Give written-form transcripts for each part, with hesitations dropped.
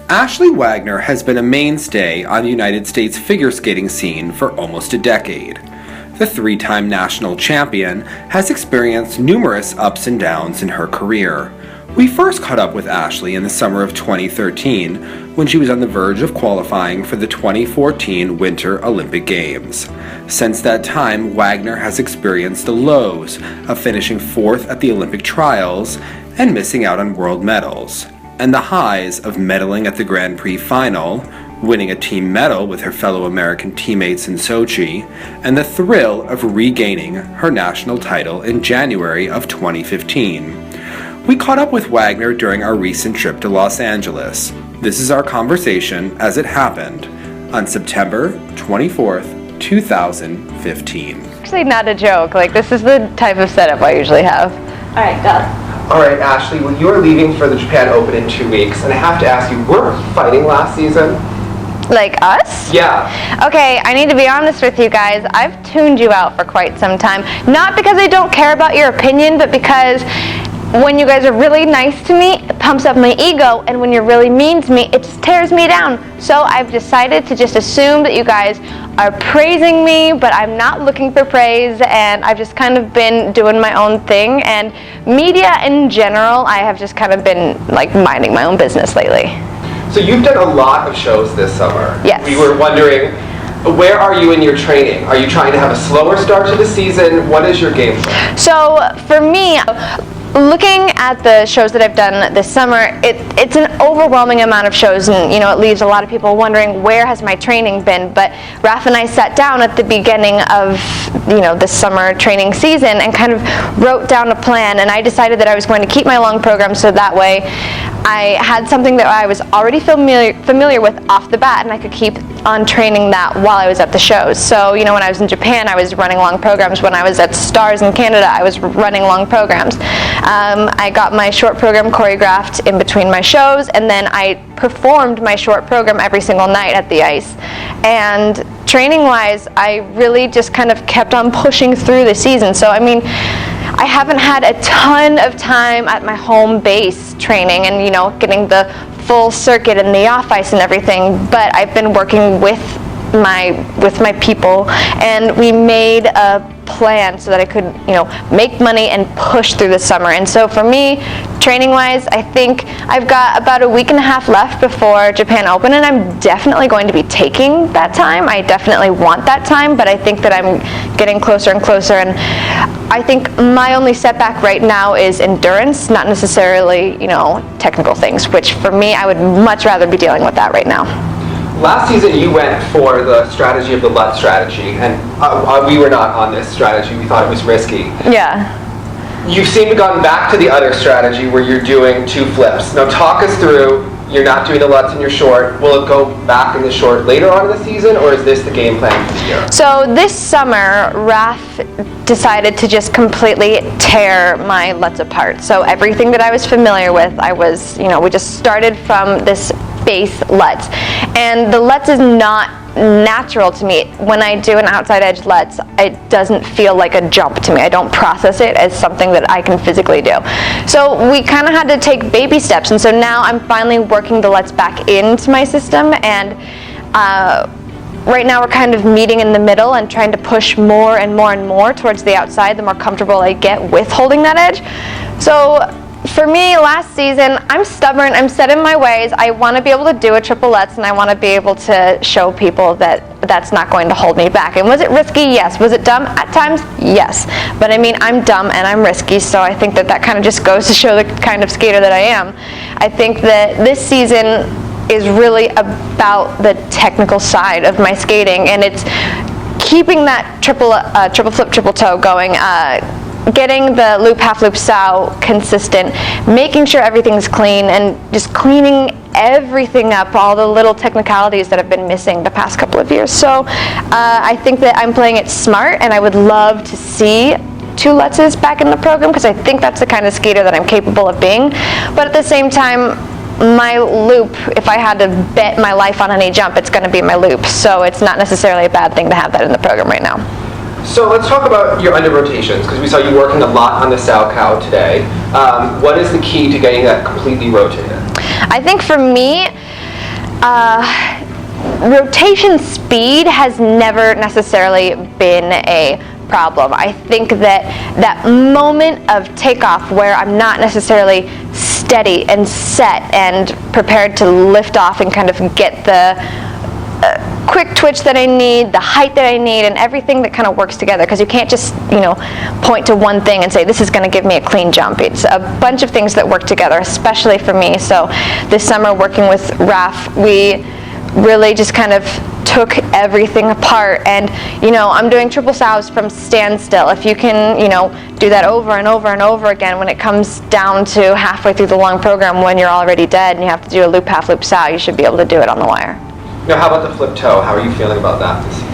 Ashley Wagner has been a mainstay on the United States figure skating scene for almost a decade. The three-time national champion has experienced numerous ups and downs in her career. We first caught up with Ashley in the summer of 2013 when she was on the verge of qualifying for the 2014 Winter Olympic Games. Since that time, Wagner has experienced the lows of finishing fourth at the Olympic trials and missing out on world medals, and the highs of medaling at the Grand Prix Final, winning a team medal with her fellow American teammates in Sochi, and the thrill of regaining her national title in January of 2015. We caught up with Wagner during our recent trip to Los Angeles. This is our conversation as it happened on September 24th, 2015. Actually, not a joke. This is the type of setup I usually have. All right, go. All right, Ashley, well, you are leaving for the Japan Open in 2 weeks, and I have to ask you, were you fighting last season? Like us? Yeah. Okay, I need to be honest with you guys. I've tuned you out for quite some time. Not because I don't care about your opinion, but because when you guys are really nice to me, it pumps up my ego, and when you're really mean to me, it just tears me down. So I've decided to just assume that you guys are praising me, but I'm not looking for praise, and I've just kind of been doing my own thing. And media in general, I have just kind of been minding my own business lately. So you've done a lot of shows this summer. Yes. We were wondering, where are you in your training? Are you trying to have a slower start to the season? What is your game plan? So for me, looking at the shows that I've done this summer, it's an overwhelming amount of shows, and it leaves a lot of people wondering, where has my training been? But Raph and I sat down at the beginning of this summer training season and kind of wrote down a plan, and I decided that I was going to keep my long program so that way I had something that I was already familiar with off the bat, and I could keep on training that while I was at the shows. So, when I was in Japan, I was running long programs. When I was at Stars in Canada, I was running long programs. I got my short program choreographed in between my shows, and then I performed my short program every single night at the ice. And training-wise, I really just kind of kept on pushing through the season. So, I haven't had a ton of time at my home base training and, getting the full circuit and the off ice and everything, but I've been working with my people, and we made a plan so that I could, make money and push through the summer. And so for me, training-wise, I think I've got about a week and a half left before Japan Open, and I'm definitely going to be taking that time. I definitely want that time, but I think that I'm getting closer and closer, and I think my only setback right now is endurance, not necessarily, technical things, which for me, I would much rather be dealing with that right now. Last season, you went for the strategy of the LUT strategy, and we were not on this strategy. We thought it was risky. Yeah. You've seemed to have gotten back to the other strategy where you're doing two flips. Now talk us through, you're not doing the LUTs in your short. Will it go back in the short later on in the season, or is this the game plan for the year? So this summer, Raph decided to just completely tear my LUTs apart. So everything that I was familiar with, we just started from this base LUTs. And the LUTs is not natural to me. When I do an outside edge LUTs, it doesn't feel like a jump to me. I don't process it as something that I can physically do. So we kind of had to take baby steps, and so now I'm finally working the LUTs back into my system, and right now we're kind of meeting in the middle and trying to push more and more and more towards the outside the more comfortable I get with holding that edge. So for me, last season, I'm stubborn, I'm set in my ways. I want to be able to do a triple LUTs, and I want to be able to show people that that's not going to hold me back. And was it risky? Yes. Was it dumb? At times? Yes. But I'm dumb and I'm risky, so I think that kind of just goes to show the kind of skater that I am. I think that this season is really about the technical side of my skating, and it's keeping that triple flip, triple toe going, getting the loop, half loop, sow consistent, making sure everything's clean, and just cleaning everything up, all the little technicalities that have been missing the past couple of years. So I think that I'm playing it smart, and I would love to see two LUTs back in the program, because I think that's the kind of skater that I'm capable of being. But at the same time, my loop, if I had to bet my life on any jump, it's going to be my loop. So it's not necessarily a bad thing to have that in the program right now. So let's talk about your under rotations, because we saw you working a lot on the sow cow today. What is the key to getting that completely rotated? I think for me, Rotation speed has never necessarily been a problem. I think that moment of takeoff where I'm not necessarily steady and set and prepared to lift off and kind of get the quick twitch that I need, the height that I need, and everything that kind of works together, because you can't just, point to one thing and say, this is going to give me a clean jump. It's a bunch of things that work together, especially for me. So this summer working with Raph, we really just kind of took everything apart, and I'm doing triple salves from standstill. If you can do that over and over and over again, when it comes down to halfway through the long program when you're already dead and you have to do a loop half loop salve, you should be able to do it on the wire. Now, how about the flip toe? How are you feeling about that this season?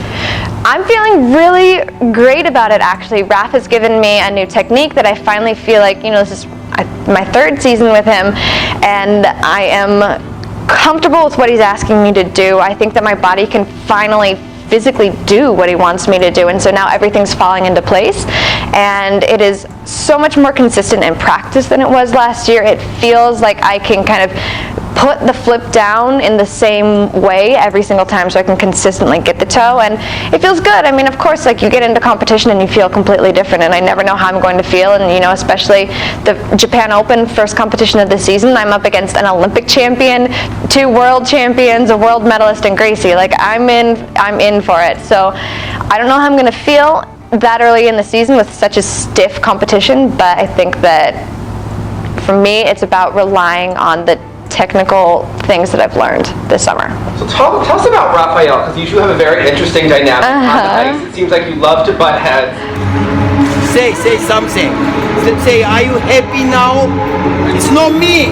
I'm feeling really great about it, actually. Raph has given me a new technique that I finally feel like, this is my third season with him, and I am comfortable with what he's asking me to do. I think that my body can finally physically do what he wants me to do, and so now everything's falling into place, and it is so much more consistent in practice than it was last year. It feels like I can kind of put the flip down in the same way every single time, so I can consistently get the toe, and it feels good. I mean, of course, like, you get into competition and you feel completely different, and I never know how I'm going to feel, and especially the Japan Open, first competition of the season, I'm up against an Olympic champion, 2 world champions, a world medalist, and Gracie. Like, I'm in for it. So I don't know how I'm going to feel that early in the season with such a stiff competition, but I think that for me it's about relying on the technical things that I've learned this summer. So tell us about Raphael, because you two have a very interesting dynamic on the ice. It seems like you love to butt heads. Say something. Say, are you happy now? It's not me.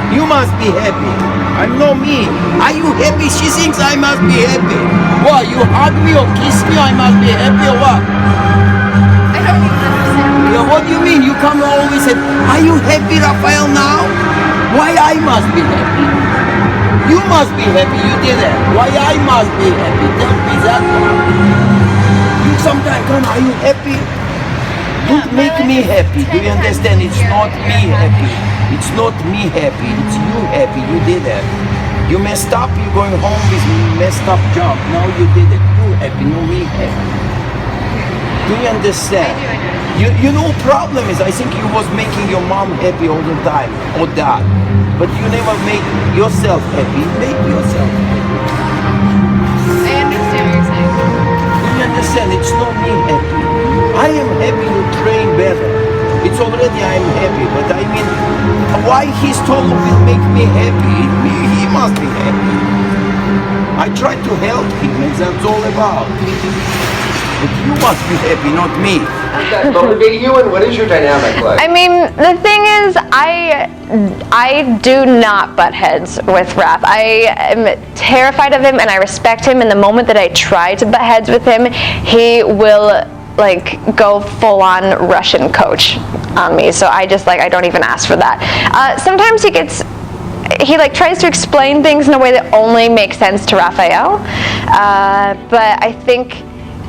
You must be happy. I'm not me. Are you happy? She thinks I must be happy. What, you hug me or kiss me, I must be happy or what? I don't even understand. Yeah, what do you mean? You come always and, are you happy, Raphael, now? Why I must be happy? You must be happy, you did it. Why I must be happy? Tell me that one. You sometimes come, are you happy? Don't make me happy. Do you understand? It's not me happy. It's not me happy. It's you happy. You did it. You messed up. You're going home with messed up job. Now you did it. You happy, not me happy. Do you understand? You know, problem is, I think you was making your mom happy all the time, or dad, but you never make yourself happy. Make yourself happy. I understand what you're saying. Do you understand? It's not me happy. I am happy to train better. It's already I'm happy, but I mean, why his talk will make me happy? He must be happy. I try to help him, and that's all about. But you must be happy, not me. Does that motivate you, and what is your dynamic like? I mean, the thing is, I do not butt heads with Raph. I am terrified of him, and I respect him. And the moment that I try to butt heads with him, he will go full-on Russian coach on me. So I just I don't even ask for that. Sometimes he tries to explain things in a way that only makes sense to Raphael. But I think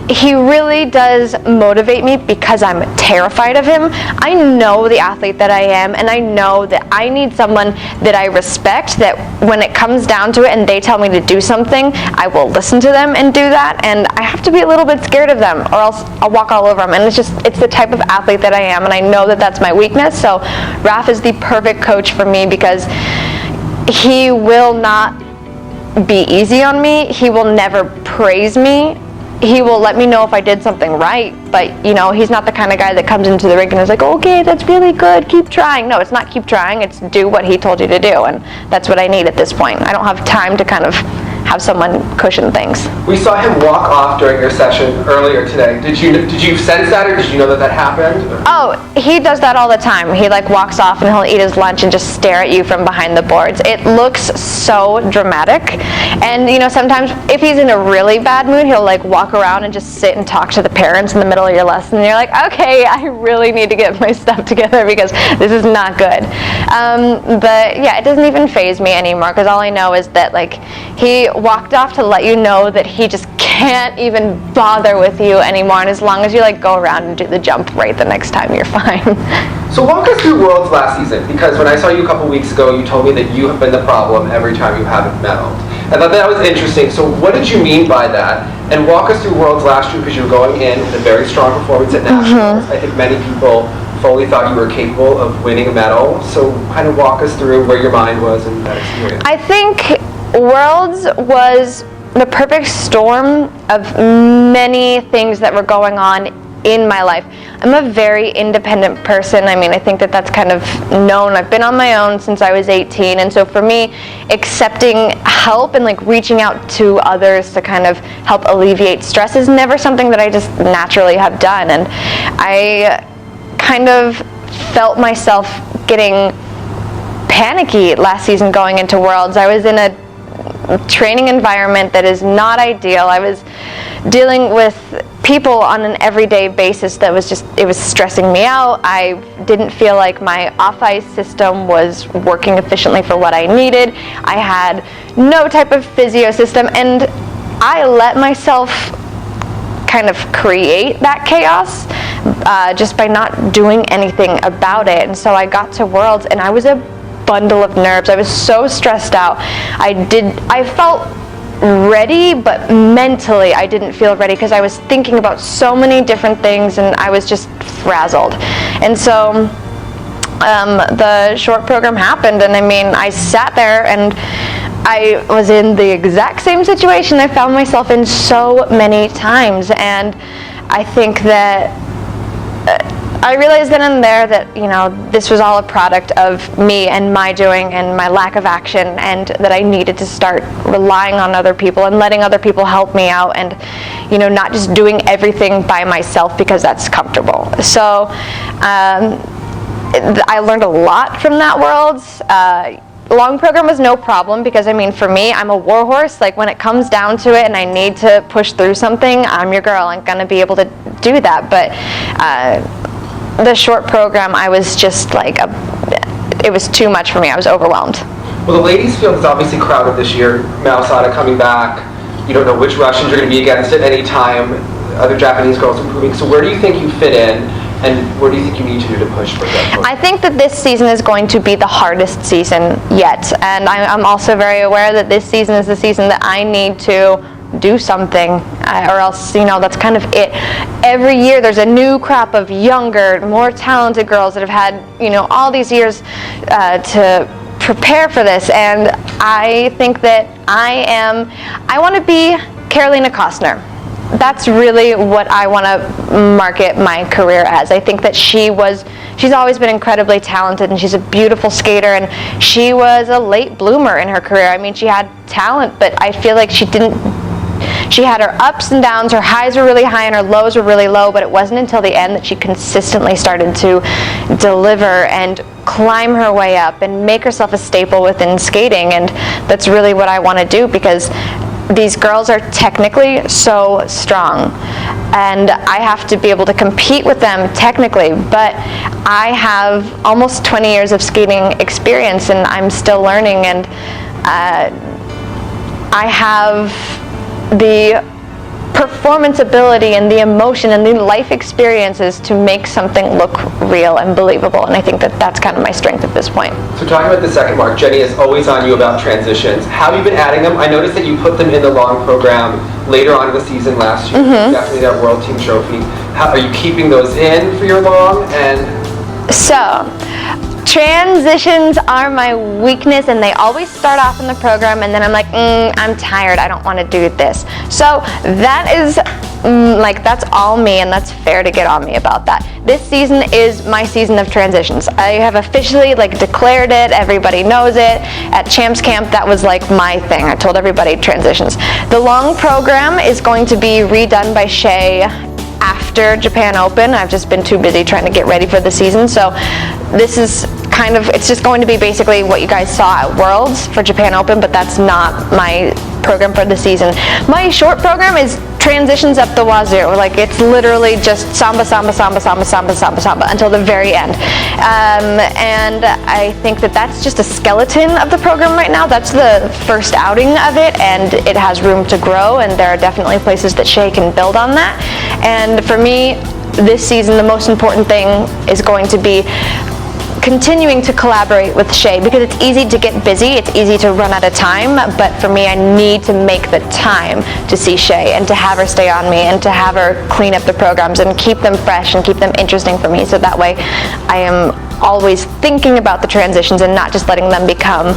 he really does motivate me because I'm terrified of him. I know the athlete that I am, and I know that I need someone that I respect, that when it comes down to it and they tell me to do something, I will listen to them and do that, and I have to be a little bit scared of them, or else I'll walk all over them. And it's the type of athlete that I am, and I know that that's my weakness. So Raph is the perfect coach for me, because he will not be easy on me. He will never praise me. He will let me know if I did something right, but he's not the kind of guy that comes into the ring and is like, okay, that's really good, keep trying. No, it's not keep trying, it's do what he told you to do, and that's what I need at this point. I don't have time to kind of have someone cushion things. We saw him walk off during your session earlier today. Did you sense that, or did you know that happened? Oh, he does that all the time. He walks off and he'll eat his lunch and just stare at you from behind the boards. It looks so dramatic. And sometimes if he's in a really bad mood, he'll walk around and just sit and talk to the parents in the middle of your lesson. And you're like, okay, I really need to get my stuff together because this is not good. But yeah, it doesn't even faze me anymore, because all I know is that he walked off to let you know that he just can't even bother with you anymore, and as long as you go around and do the jump right the next time, you're fine. So walk us through Worlds last season, because when I saw you a couple weeks ago, you told me that you have been the problem every time you haven't medaled. I thought that was interesting. So what did you mean by that? And walk us through Worlds last year, because you were going in with a very strong performance at Nationals. I think many people fully thought you were capable of winning a medal. So kind of walk us through where your mind was in that experience. I think Worlds was the perfect storm of many things that were going on in my life. I'm a very independent person. I mean, I think that that's kind of known. I've been on my own since I was 18, and so for me, accepting help and like reaching out to others to kind of help alleviate stress is never something that I just naturally have done. And I kind of felt myself getting panicky last season going into Worlds. I was in a training environment that is not ideal. I was dealing with people on an everyday basis that was just, it was stressing me out. I didn't feel like my off-ice system was working efficiently for what I needed. I had no type of physio system, and I let myself kind of create that chaos just by not doing anything about it. And so I got to Worlds and I was a bundle of nerves. I was so stressed out. I felt ready, but mentally I didn't feel ready because I was thinking about so many different things and I was just frazzled. And so the short program happened, and I mean, I sat there and I was in the exact same situation I found myself in so many times. And I think that I realized then and there that, you know, this was all a product of me and my doing and my lack of action, and that I needed to start relying on other people and letting other people help me out, and, you know, not just doing everything by myself because that's comfortable. So I learned a lot from that Worlds. Long program was no problem because, I mean, for me, I'm a warhorse. Like, when it comes down to it and I need to push through something, I'm your girl. I'm gonna be able to do that. But the short program, I was just like, it was too much for me. I was overwhelmed. Well, the ladies' field is obviously crowded this year. Malasada coming back. You don't know which Russians you're going to be against at any time. Other Japanese girls improving. So where do you think you fit in, and what do you think you need to do to push for that? I think that this season is going to be the hardest season yet. And I'm also very aware that this season is the season that I need to do something, or else, you know, that's kind of it. Every year there's a new crop of younger, more talented girls that have had, you know, all these years to prepare for this, and I think that I want to be Karolina Kostner. That's really what I want to market my career as. I think that she's always been incredibly talented, and she's a beautiful skater, and she was a late bloomer in her career. I mean, she had talent, but I feel like she had her ups and downs. Her highs were really high and her lows were really low, but it wasn't until the end that she consistently started to deliver and climb her way up and make herself a staple within skating. And that's really what I want to do, because these girls are technically so strong, and I have to be able to compete with them technically, but I have almost 20 years of skating experience and I'm still learning, and I have the performance ability and the emotion and the life experiences to make something look real and believable, and I think that that's kind of my strength at this point. So talking about the second mark, Jenny is always on you about transitions. How have you been adding them? I noticed that you put them in the long program later on in the season last year. Definitely that World Team Trophy. How are you keeping those in for your long? And so transitions are my weakness, and they always start off in the program and then I'm like, I'm tired, I don't want to do this. So that is that's all me, and that's fair to get on me about that. This season is my season of transitions. I have officially declared it. Everybody knows it. At Champs Camp, that was like my thing. I told everybody transitions. The long program is going to be redone by Shae after Japan Open. I've just been too busy trying to get ready for the season. So this is it's just going to be basically what you guys saw at Worlds for Japan Open, but that's not my program for the season. My short program is transitions up the wazoo. It's literally just samba, samba, samba, samba, samba, samba, samba until the very end. And I think that that's just a skeleton of the program right now. That's the first outing of it, and it has room to grow, and there are definitely places that Shae can build on that. And for me, this season, the most important thing is going to be continuing to collaborate with Shae, because it's easy to get busy, it's easy to run out of time, but for me, I need to make the time to see Shae and to have her stay on me and to have her clean up the programs and keep them fresh and keep them interesting for me, so that way I am always thinking about the transitions and not just letting them become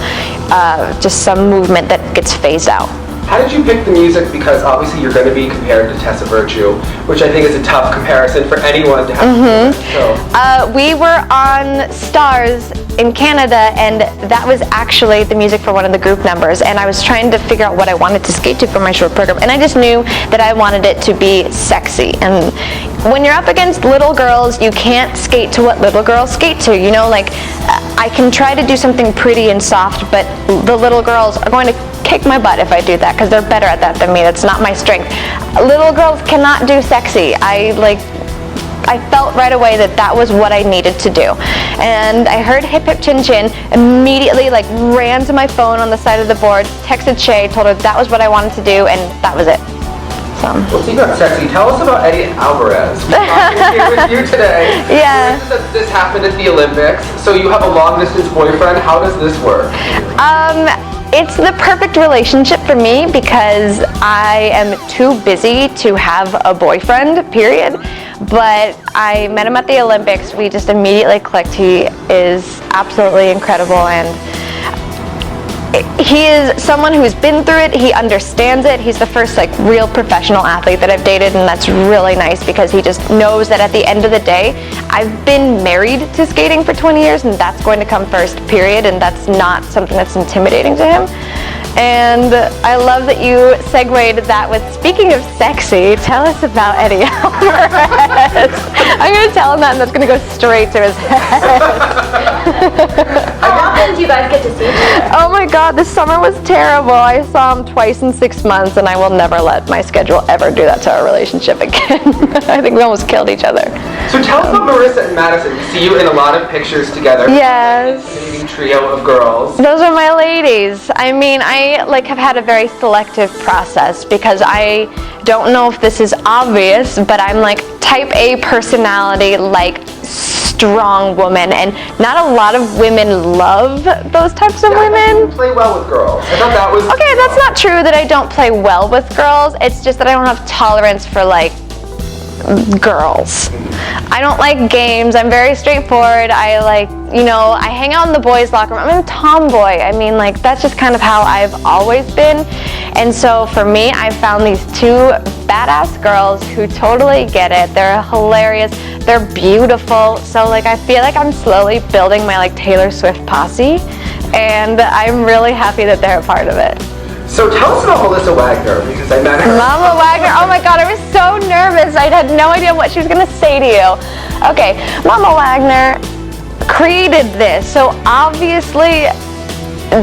just some movement that gets phased out. How did you pick the music? Because obviously you're going to be compared to Tessa Virtue, which I think is a tough comparison for anyone to have. We were on Stars in Canada, and that was actually the music for one of the group numbers, and I was trying to figure out what I wanted to skate to for my short program, and I just knew that I wanted it to be sexy. And when you're up against little girls, you can't skate to what little girls skate to, you know, like I can try to do something pretty and soft, but the little girls are going to kick my butt if I do that, because they're better at that than me. That's not my strength. Little girls cannot do sexy. I felt right away that that was what I needed to do. And I heard Hip Hip Chin Chin, immediately ran to my phone on the side of the board, texted Shae, told her that was what I wanted to do, and that was it. Well, speaking of sexy, tell us about Eddie Alvarez. We're here with you today. Yeah. This happened at the Olympics, so you have a long-distance boyfriend. How does this work? It's the perfect relationship for me because I am too busy to have a boyfriend, period. But I met him at the Olympics. We just immediately clicked. He is absolutely incredible, and he is someone who's been through it. He understands it. He's the first real professional athlete that I've dated, and that's really nice because he just knows that at the end of the day, I've been married to skating for 20 years, and that's going to come first, period, and that's not something that's intimidating to him. And I love that you segued that with, speaking of sexy, tell us about Eddie Alvarez. I'm going to tell him that, and that's going to go straight to his head. How often do you guys get to see each other? Oh my God, this summer was terrible. I saw him twice in 6 months, and I will never let my schedule ever do that to our relationship again. I think we almost killed each other. So tell us about Marissa and Madison. We see you in a lot of pictures together. Yes. Amazing trio of girls. Those are my ladies. I mean, I have had a very selective process because I don't know if this is obvious, but I'm type A personality, strong woman, and not a lot of women love those types of women. You play well with girls. I thought that was... Okay, that's not true that I don't play well with girls. It's just that I don't have tolerance for girls. I don't like games. I'm very straightforward. I I hang out in the boys' locker room. I'm a tomboy. I mean, that's just kind of how I've always been. And so for me, I found these two badass girls who totally get it. They're hilarious. They're beautiful. So I feel like I'm slowly building my Taylor Swift posse, and I'm really happy that they're a part of it. So tell us about Melissa Wagner, because I met her. Mama Wagner, oh my God, I was so nervous. I had no idea what she was gonna say to you. Okay, Mama Wagner created this, so obviously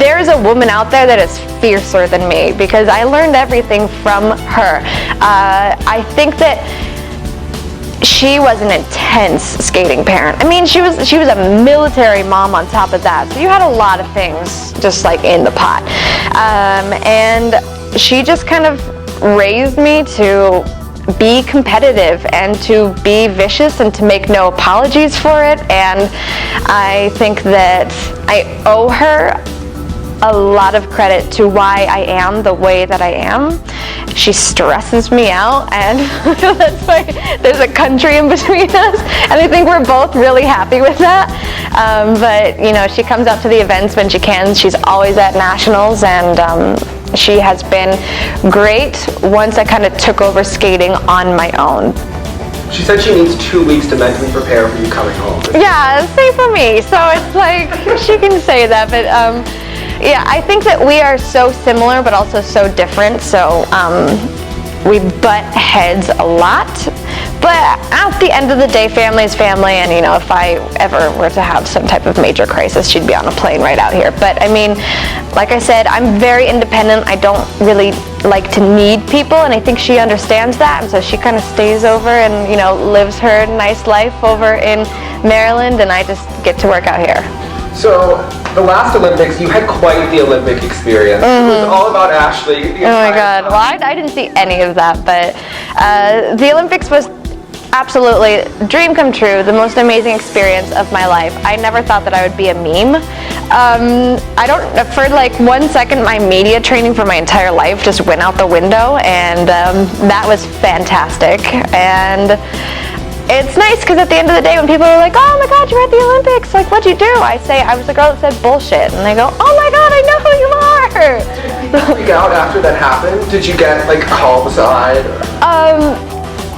there's a woman out there that is fiercer than me because I learned everything from her. I think that she was an intense skating parent. I mean, she was a military mom on top of that. So you had a lot of things just in the pot. And she just kind of raised me to be competitive and to be vicious and to make no apologies for it. And I think that I owe her a lot of credit to why I am the way that I am. She stresses me out, and that's why there's a country in between us, and I think we're both really happy with that. But she comes out to the events when she can. She's always at nationals, and she has been great once I kind of took over skating on my own. She said she needs 2 weeks to mentally prepare for you coming home. Yeah, same for me. So it's she can say that, but yeah, I think that we are so similar but also so different, so we butt heads a lot. But at the end of the day, family is family, and if I ever were to have some type of major crisis, she'd be on a plane right out here. But I mean, like I said, I'm very independent. I don't really like to need people, and I think she understands that, and so she kind of stays over and lives her nice life over in Maryland, and I just get to work out here. So, the last Olympics, you had quite the Olympic experience. It was all about Ashley. Oh my God. Well, I didn't see any of that, but the Olympics was absolutely, dream come true, the most amazing experience of my life. I never thought that I would be a meme. For like 1 second, my media training for my entire life just went out the window, and that was fantastic. And it's nice because at the end of the day, when people are like, oh my God, you're at the Olympics, like, what'd you do? I say, I was the girl that said bullshit. And they go, oh my God, I know who you are. Did you freak out after that happened? Did you get like called aside?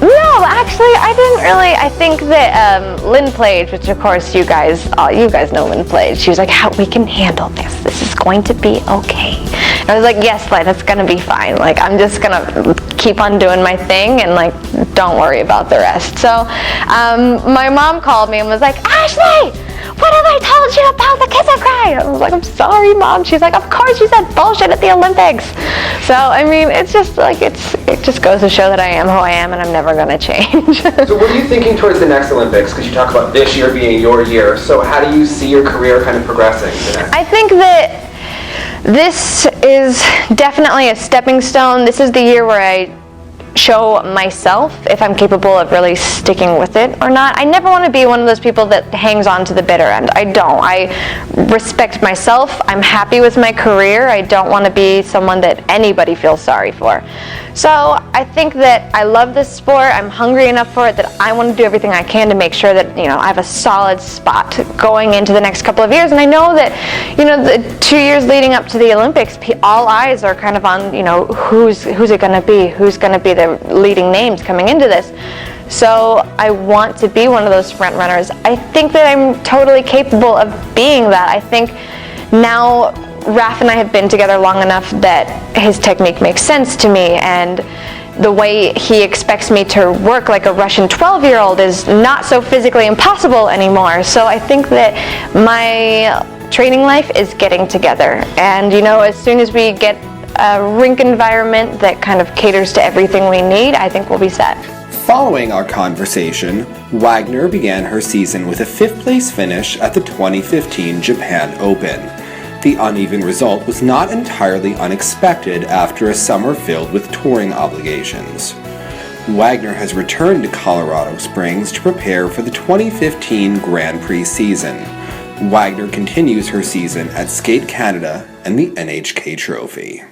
No, actually, I didn't really. I think that Lynn Plage, which of course you guys know Lynn Plage, she was like, we can handle this. This is going to be okay. And I was like, yes, Lynn, it's going to be fine. Like, I'm just going to keep on doing my thing and like, don't worry about the rest. So my mom called me and was like, Ashley, what have I told you about the kiss and cry? I was like, I'm sorry, Mom. She's like, of course you said bullshit at the Olympics. So, I mean, it's just like, it just goes to show that I am who I am and I'm never going to change. So what are you thinking towards the next Olympics? Because you talk about this year being your year. So how do you see your career kind of progressing? I think that this is definitely a stepping stone. This is the year where I show myself if I'm capable of really sticking with it or not. I never want to be one of those people that hangs on to the bitter end. I don't. I respect myself. I'm happy with my career. I don't want to be someone that anybody feels sorry for. So I think that I love this sport. I'm hungry enough for it that I want to do everything I can to make sure that, you know, I have a solid spot going into the next couple of years. And I know that, you know, the 2 years leading up to the Olympics, all eyes are kind of on, you know, who's it going to be? Who's going to be the leading names coming into this? So I want to be one of those front runners. I think that I'm totally capable of being that. I think now Raph and I have been together long enough that his technique makes sense to me, and the way he expects me to work like a Russian 12-year-old is not so physically impossible anymore. So I think that my training life is getting together, and you know, as soon as we get a rink environment that kind of caters to everything we need, I think we'll be set. Following our conversation, Wagner began her season with a 5th place finish at the 2015 Japan Open. The uneven result was not entirely unexpected after a summer filled with touring obligations. Wagner has returned to Colorado Springs to prepare for the 2015 Grand Prix season. Wagner continues her season at Skate Canada and the NHK Trophy.